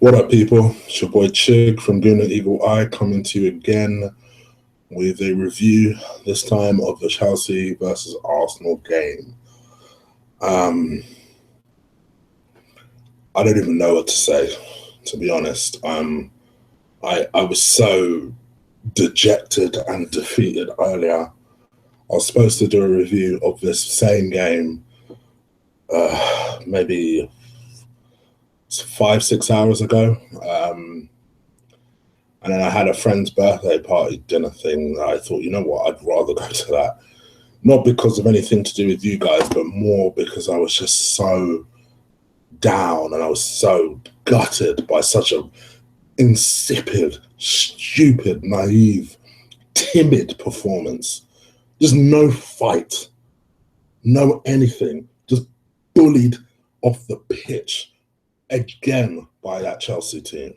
What up, people? It's your boy Chig from Gooner Eagle Eye coming to you again with a review, this time of the Chelsea versus Arsenal game. I don't even know what to say, to be honest. I was so dejected and defeated earlier. I was supposed to do a review of this same game maybe 5-6 hours ago. And then I had a friend's birthday party dinner thing. I thought, you know what, I'd rather go to that. Not because of anything to do with you guys, but more because I was just so down and I was so gutted by such a insipid, stupid, naive, timid performance. Just no fight, no anything, just bullied off the pitch again by that Chelsea team.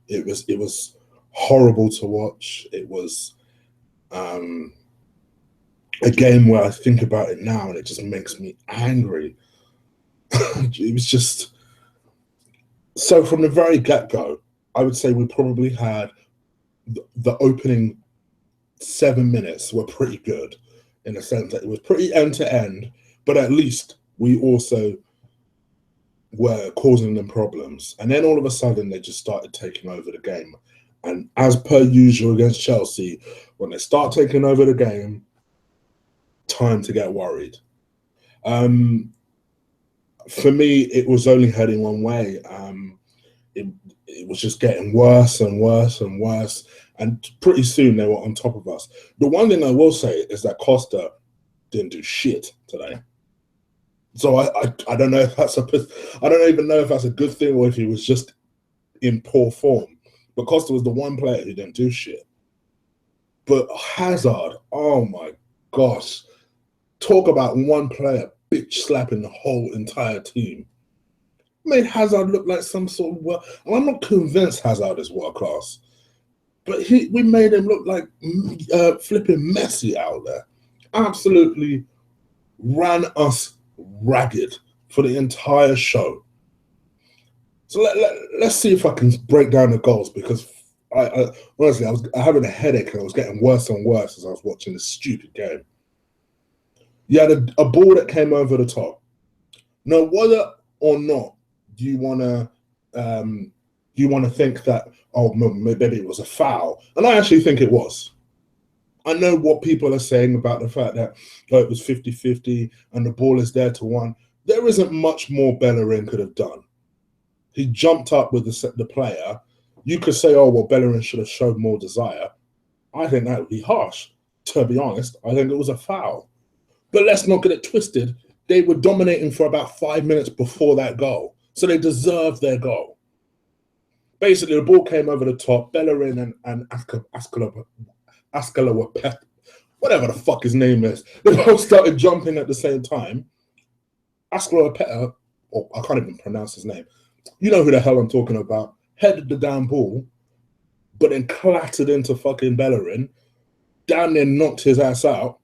It was horrible to watch. It was a game where I think about it now and it just makes me angry. It was just so from the very get-go, I would say we probably had the opening 7 minutes were pretty good in the sense that it was pretty end-to-end, but at least we also were causing them problems. And then all of a sudden, they just started taking over the game. And as per usual against Chelsea, when they start taking over the game, time to get worried. For me, it was only heading one way. It was just getting worse and worse and worse. And pretty soon they were on top of us. The one thing I will say is that Costa didn't do shit today. So I don't know if I don't even know if that's a good thing or if he was just in poor form. But Costa was the one player who didn't do shit. But Hazard, oh my gosh. Talk about one player bitch slapping the whole entire team. Made Hazard look like some sort of I'm not convinced Hazard is world class. But we made him look like flipping Messi out there. Absolutely ran us ragged for the entire show. So let's see if I can break down the goals, because I honestly I was having a headache and I was getting worse and worse as I was watching this stupid game. You had a ball that came over the top. Now, whether or not you want to think that, oh, maybe it was a foul, and I actually think it was. I know what people are saying about the fact that it was 50-50 and the ball is there to one. There isn't much more Bellerin could have done. He jumped up with the player. You could say, oh, well, Bellerin should have showed more desire. I think that would be harsh. To be honest, I think it was a foul. But let's not get it twisted. They were dominating for about 5 minutes before that goal. So they deserved their goal. Basically, the ball came over the top. Bellerin and Ascala, whatever the fuck his name is, they both started jumping at the same time. Ascala, or I can't even pronounce his name. You know who the hell I'm talking about. Headed the damn ball, but then clattered into fucking Bellerin. Down there, knocked his ass out,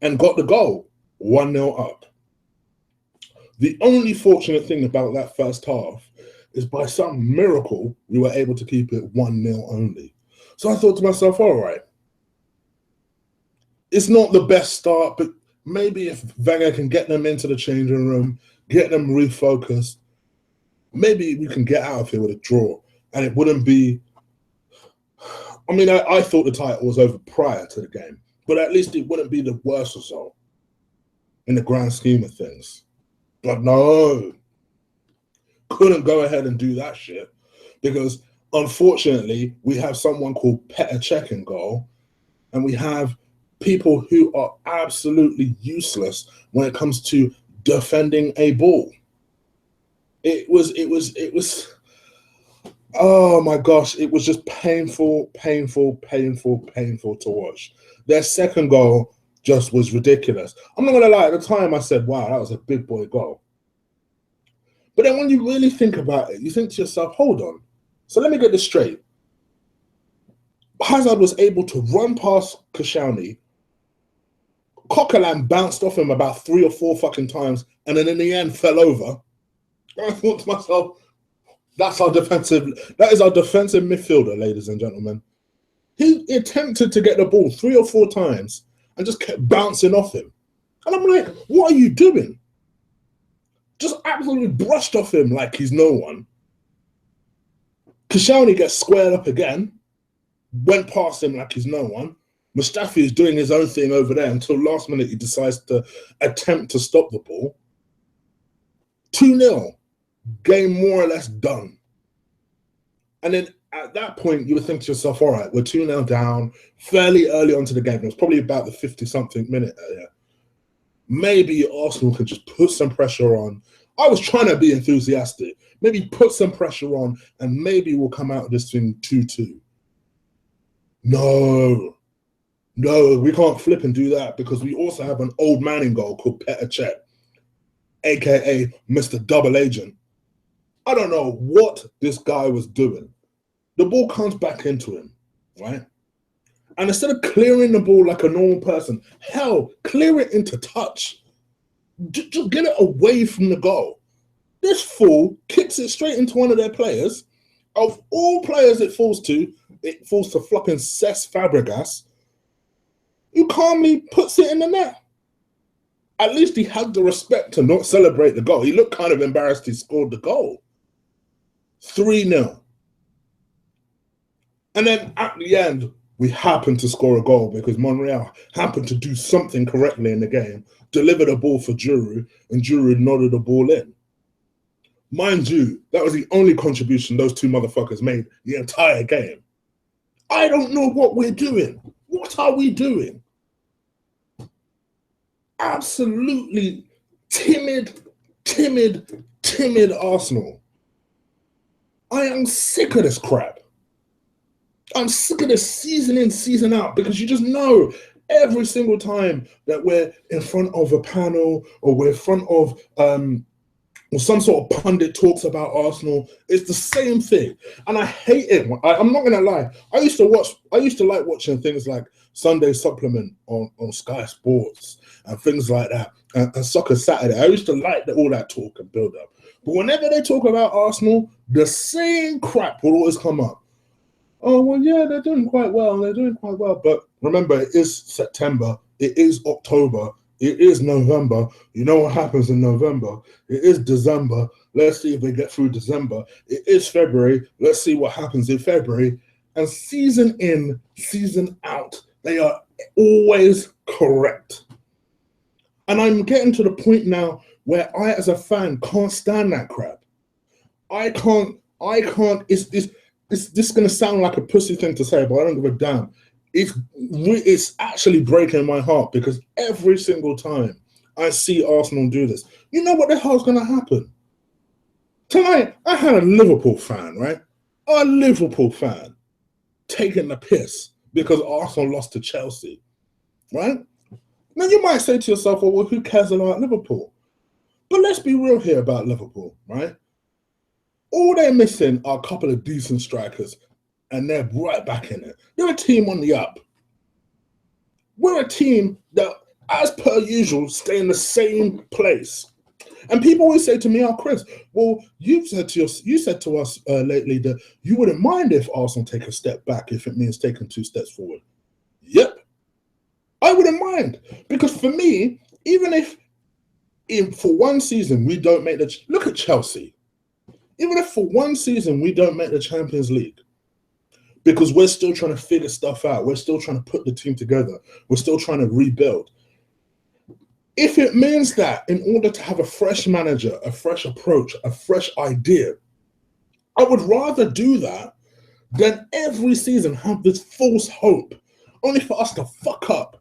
and got the goal. 1-0 up. The only fortunate thing about that first half is by some miracle, we were able to keep it 1-0 only. So I thought to myself, all right, it's not the best start, but maybe if Venger can get them into the changing room, get them refocused, maybe we can get out of here with a draw. And it wouldn't be... I mean, I thought the title was over prior to the game, but at least it wouldn't be the worst result in the grand scheme of things. But no, couldn't go ahead and do that shit because, unfortunately, we have someone called Petr Cech in goal, and we have people who are absolutely useless when it comes to defending a ball. It was. Oh my gosh, it was just painful to watch. Their second goal just was ridiculous. I'm not gonna lie, at the time I said, wow, that was a big boy goal. But then when you really think about it, you think to yourself, hold on. So let me get this straight. Hazard was able to run past Koscielny. Coquelin bounced off him about 3 or 4 fucking times, and then in the end fell over. And I thought to myself, That's our defensive. That is our defensive midfielder, ladies and gentlemen. He attempted to get the ball 3 or 4 times and just kept bouncing off him. And I'm like, what are you doing? Just absolutely brushed off him like he's no one. Koscielny gets squared up again, went past him like he's no one. Mustafi is doing his own thing over there until last minute he decides to attempt to stop the ball. 2-0, game more or less done. And then at that point, you would think to yourself, all right, we're 2-0 down, fairly early onto the game. It was probably about the 50-something minute earlier. Maybe Arsenal could just put some pressure on. I was trying to be enthusiastic. Maybe put some pressure on, and maybe we'll come out of this thing 2-2. No, we can't flip and do that because we also have an old man in goal called Petr Cech, a.k.a. Mr. Double Agent. I don't know what this guy was doing. The ball comes back into him, right? And instead of clearing the ball like a normal person, hell, clear it into touch. Just get it away from the goal. This fool kicks it straight into one of their players. Of all players it falls to flopping Cesc Fabregas, who calmly puts it in the net. At least he had the respect to not celebrate the goal. He looked kind of embarrassed he scored the goal. 3-0. And then at the end, we happened to score a goal because Monreal happened to do something correctly in the game, delivered a ball for Giroud, and Giroud nodded the ball in. Mind you, that was the only contribution those two motherfuckers made the entire game. I don't know what we're doing. What are we doing? Absolutely timid Arsenal. I am sick of this crap. I'm sick of this season in, season out, because you just know every single time that we're in front of a panel or we're in front of or some sort of pundit talks about Arsenal, it's the same thing. And I hate it. I'm not going to lie. I used to like watching things like Sunday Supplement on Sky Sports and things like that, and Soccer Saturday. I used to like all that talk and build up. But whenever they talk about Arsenal, the same crap will always come up. Oh, well, yeah, they're doing quite well. But remember, it is September. It is October. It is November. You know what happens in November. It is December. Let's see if they get through December. It is February. Let's see what happens in February. And season in, season out, they are always correct. And I'm getting to the point now where I, as a fan, can't stand that crap. I can't. It's going to sound like a pussy thing to say, but I don't give a damn. It's actually breaking my heart because every single time I see Arsenal do this, you know what the hell's going to happen? Tonight, I had a Liverpool fan, right? A Liverpool fan taking the piss because Arsenal lost to Chelsea, right? Now, you might say to yourself, well, who cares about Liverpool? But let's be real here about Liverpool, right? All they're missing are a couple of decent strikers, and they're right back in it. They're a team on the up. We're a team that, as per usual, stay in the same place. And people always say to me, "Oh, Chris, well, you said to us lately that you wouldn't mind if Arsenal take a step back if it means taking 2 steps forward." Yep, I wouldn't mind, because for me, even if for one season we don't make look at Chelsea. Even if for one season we don't make the Champions League, because we're still trying to figure stuff out, we're still trying to put the team together, we're still trying to rebuild. If it means that in order to have a fresh manager, a fresh approach, a fresh idea, I would rather do that than every season have this false hope, only for us to fuck up.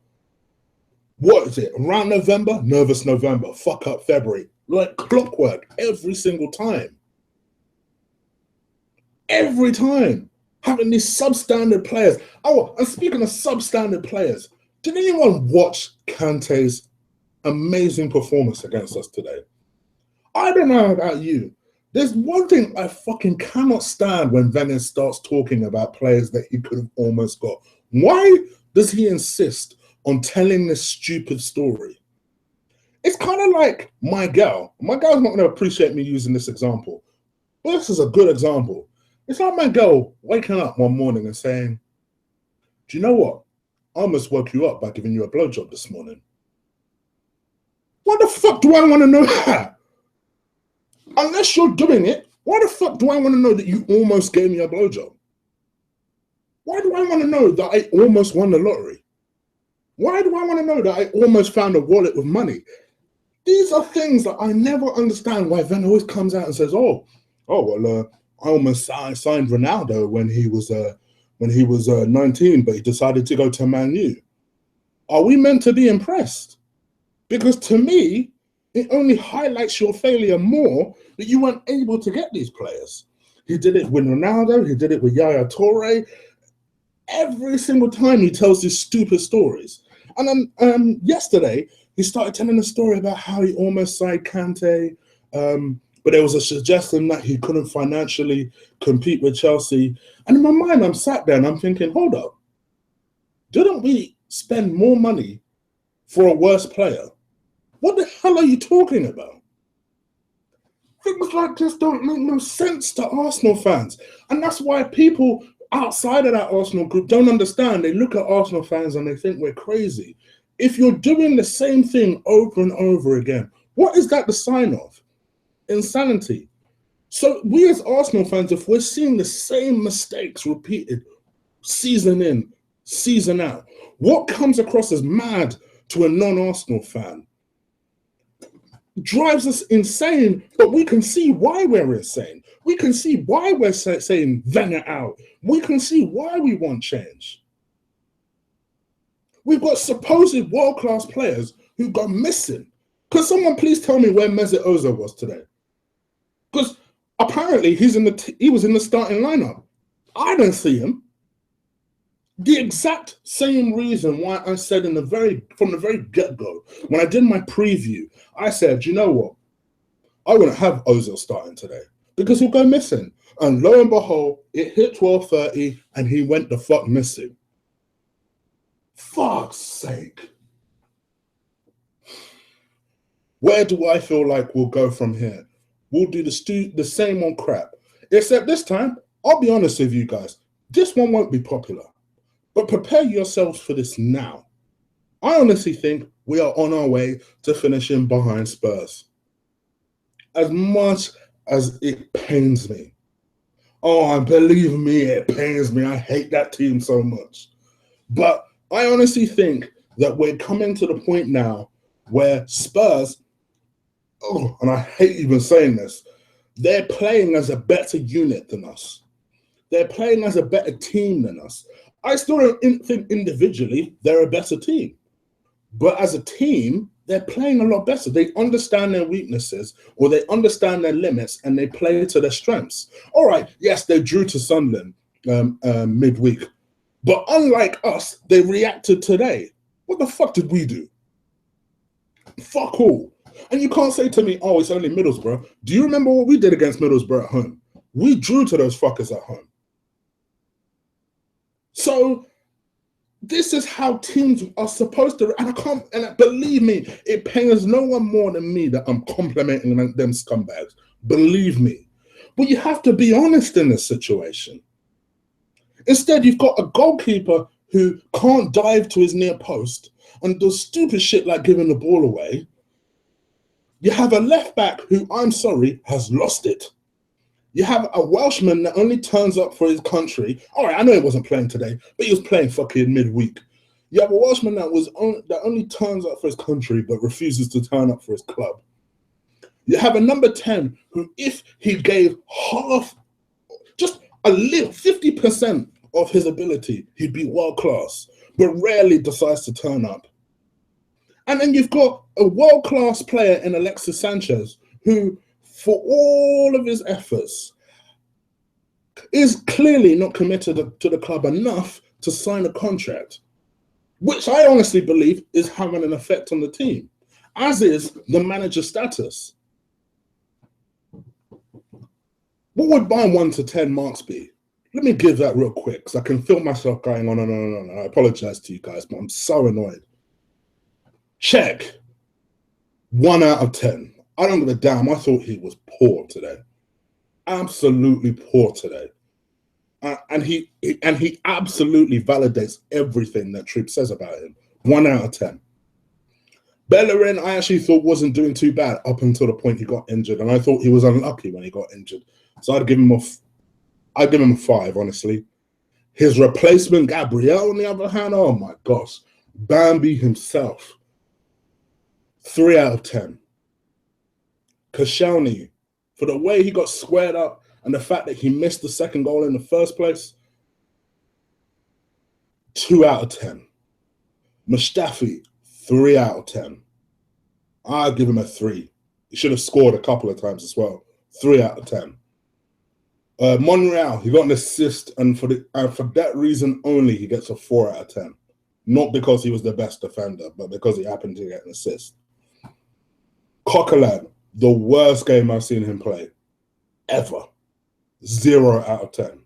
What is it? Around November? Nervous November. Fuck up February. Like clockwork every single time. Every time, having these substandard players. Oh, and speaking of substandard players, did anyone watch Kante's amazing performance against us today? I don't know about you. There's one thing I fucking cannot stand when Venger starts talking about players that he could have almost got. Why does he insist on telling this stupid story? It's kind of like my girl. My girl's not going to appreciate me using this example. Well, this is a good example. It's like my girl waking up one morning and saying, "Do you know what? I almost woke you up by giving you a blowjob this morning." Why the fuck do I want to know that? Unless you're doing it, why the fuck do I want to know that you almost gave me a blowjob? Why do I want to know that I almost won the lottery? Why do I want to know that I almost found a wallet with money? These are things that I never understand why Venger always comes out and says, I almost signed Ronaldo when he was 19, but he decided to go to Man U." Are we meant to be impressed? Because to me, it only highlights your failure more that you weren't able to get these players. He did it with Ronaldo. He did it with Yaya Toure. Every single time he tells these stupid stories. And then yesterday, he started telling a story about how he almost signed Kante, but there was a suggestion that he couldn't financially compete with Chelsea. And in my mind, I'm sat there and I'm thinking, hold up. Didn't we spend more money for a worse player? What the hell are you talking about? Things like this don't make no sense to Arsenal fans. And that's why people outside of that Arsenal group don't understand. They look at Arsenal fans and they think we're crazy. If you're doing the same thing over and over again, what is that the sign of? Insanity. So we as Arsenal fans, if we're seeing the same mistakes repeated season in, season out, what comes across as mad to a non-Arsenal fan drives us insane, but we can see why we're insane. We can see why we're saying Venger out. We can see why we want change. We've got supposed world-class players who go missing. Could someone please tell me where Mesut Ozil was today? Because apparently he was in the starting lineup. I didn't see him. The exact same reason why I said from the very get-go, when I did my preview, I said, you know what? I wouldn't have Ozil starting today because he'll go missing. And lo and behold, it hit 12:30 and he went the fuck missing. Fuck's sake. Where do I feel like we'll go from here? We'll do the same old crap. Except this time, I'll be honest with you guys, this one won't be popular. But prepare yourselves for this now. I honestly think we are on our way to finishing behind Spurs. As much as it pains me. Oh, believe me, it pains me. I hate that team so much. But I honestly think that we're coming to the point now where Spurs, and I hate even saying this, they're playing as a better unit than us. They're playing as a better team than us. I still don't think individually they're a better team. But as a team, they're playing a lot better. They understand their weaknesses or they understand their limits and they play to their strengths. All right, yes, they drew to Sunderland midweek. But unlike us, they reacted today. What the fuck did we do? Fuck all. And you can't say to me, oh, it's only Middlesbrough. Do you remember what we did against Middlesbrough at home? We drew to those fuckers at home. So this is how teams are supposed to, and believe me, it pains no one more than me that I'm complimenting them scumbags. Believe me. But you have to be honest in this situation. Instead, you've got a goalkeeper who can't dive to his near post and does stupid shit like giving the ball away. You have a left back who, I'm sorry, has lost it. You have a Welshman that only turns up for his country. All right, I know he wasn't playing today, but he was playing fucking midweek. You have a Welshman that only turns up for his country but refuses to turn up for his club. You have a number 10 who, if he gave just a little, 50% of his ability, he'd be world class, but rarely decides to turn up. And then you've got a world-class player in Alexis Sanchez who, for all of his efforts, is clearly not committed to the club enough to sign a contract, which I honestly believe is having an effect on the team, as is the manager's status. What would my 1 to 10 marks be? Let me give that real quick, because I can feel myself going on and on and on. I apologize to you guys, but I'm so annoyed. Check. 1 out of 10. I don't give a damn. I thought he was poor today. absolutely poor today. And he absolutely validates everything that Troop says about him. 1 out of 10. Bellerin, I actually thought wasn't doing too bad up until the point he got injured, and I thought he was unlucky when he got injured. So I'd give him a 5, honestly. His replacement, Gabriel, on the other hand, oh my gosh, Bambi himself, 3 out of 10. Koscielny, for the way he got squared up and the fact that he missed the second goal in the first place, 2 out of 10. Mustafi, 3 out of 10. I'll give him a 3. He should have scored a couple of times as well. 3 out of 10. Monreal, he got an assist, and for that reason only, he gets a 4 out of 10. Not because he was the best defender, but because he happened to get an assist. Coquelin, the worst game I've seen him play ever. 0 out of 10.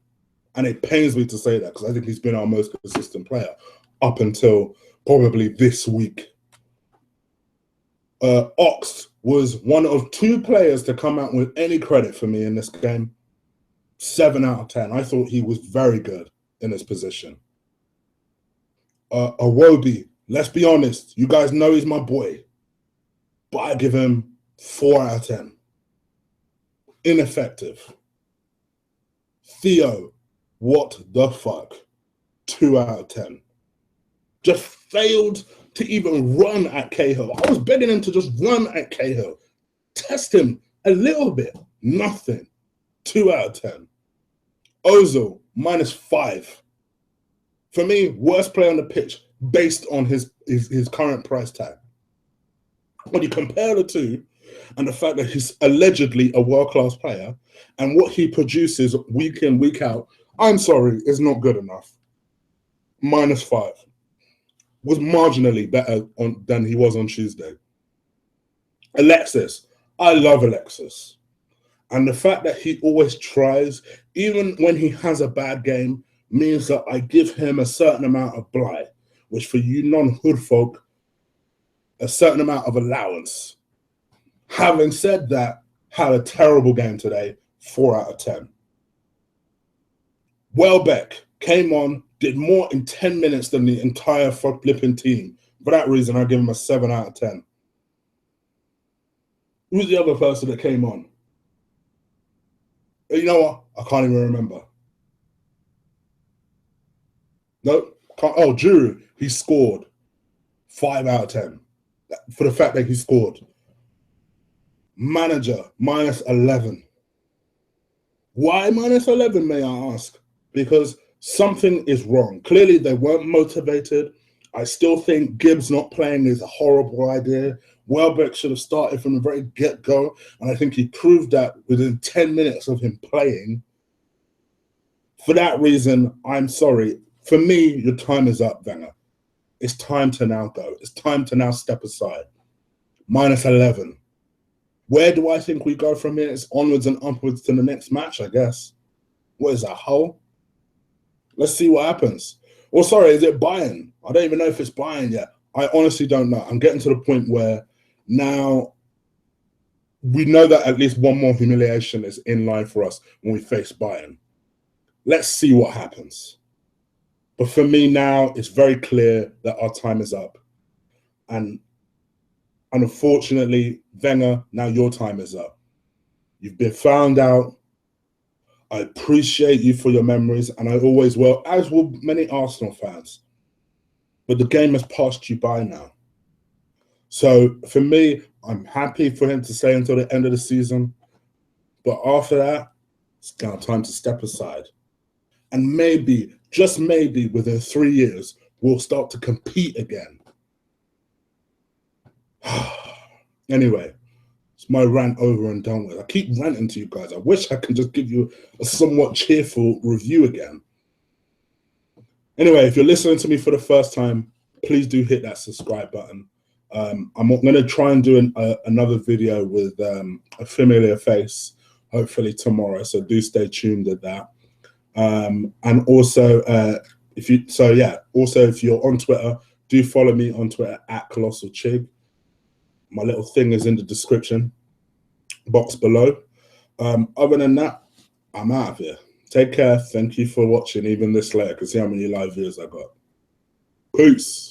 And it pains me to say that because I think he's been our most consistent player up until probably this week. Ox was one of 2 players to come out with any credit for me in this game. 7 out of 10. I thought he was very good in his position. Awobi, let's be honest. You guys know he's my boy. But I give him 4 out of 10. Ineffective. Theo, what the fuck? 2 out of 10. Just failed to even run at Cahill. I was begging him to just run at Cahill. Test him a little bit. Nothing. 2 out of 10. Ozil, -5. For me, worst player on the pitch based on his current price tag. When you compare the two and the fact that he's allegedly a world-class player and what he produces week in, week out, I'm sorry, is not good enough. -5. Was marginally better than he was on Tuesday. Alexis, I love Alexis. And the fact that he always tries, even when he has a bad game, means that I give him a certain amount of bly, which for you non-hood folk, a certain amount of allowance. Having said that, had a terrible game today, 4 out of 10. Welbeck came on, did more in 10 minutes than the entire flipping team. For that reason, I give him a 7 out of 10. Who's the other person that came on? You know what? I can't even remember. No, can't. Oh, Giroud, he scored. 5 out of 10 for the fact that he scored. Manager, -11. Why -11, may I ask? Because something is wrong. Clearly, they weren't motivated. I still think Gibbs not playing is a horrible idea. Welbeck should have started from the very get-go, and I think he proved that within 10 minutes of him playing. For that reason, I'm sorry. For me, your time is up, Wenger. It's time to now go. It's time to now step aside. -11. Where do I think we go from here? It's onwards and upwards to the next match, I guess. What is that, Hull? Let's see what happens. Well, sorry, is it Bayern? I don't even know if it's Bayern yet. I honestly don't know. I'm getting to the point where now we know that at least one more humiliation is in line for us when we face Bayern. Let's see what happens. But for me now, it's very clear that our time is up. And unfortunately, Wenger, now your time is up. You've been found out. I appreciate you for your memories, and I always will, as will many Arsenal fans. But the game has passed you by now. So for me, I'm happy for him to stay until the end of the season. But after that, it's now time to step aside. And maybe, just maybe, within 3 years, we'll start to compete again. Anyway, it's my rant over and done with. I keep ranting to you guys. I wish I could just give you a somewhat cheerful review again. Anyway, if you're listening to me for the first time, please do hit that subscribe button. I'm going to try and do another video with a familiar face, hopefully tomorrow. So do stay tuned at that. And also, if you're on Twitter, do follow me on Twitter at Colossal Chig. My little thing is in the description box below. Other than that, I'm out of here. Take care. Thank you for watching, even this late. I can see how many live viewers I got. Peace.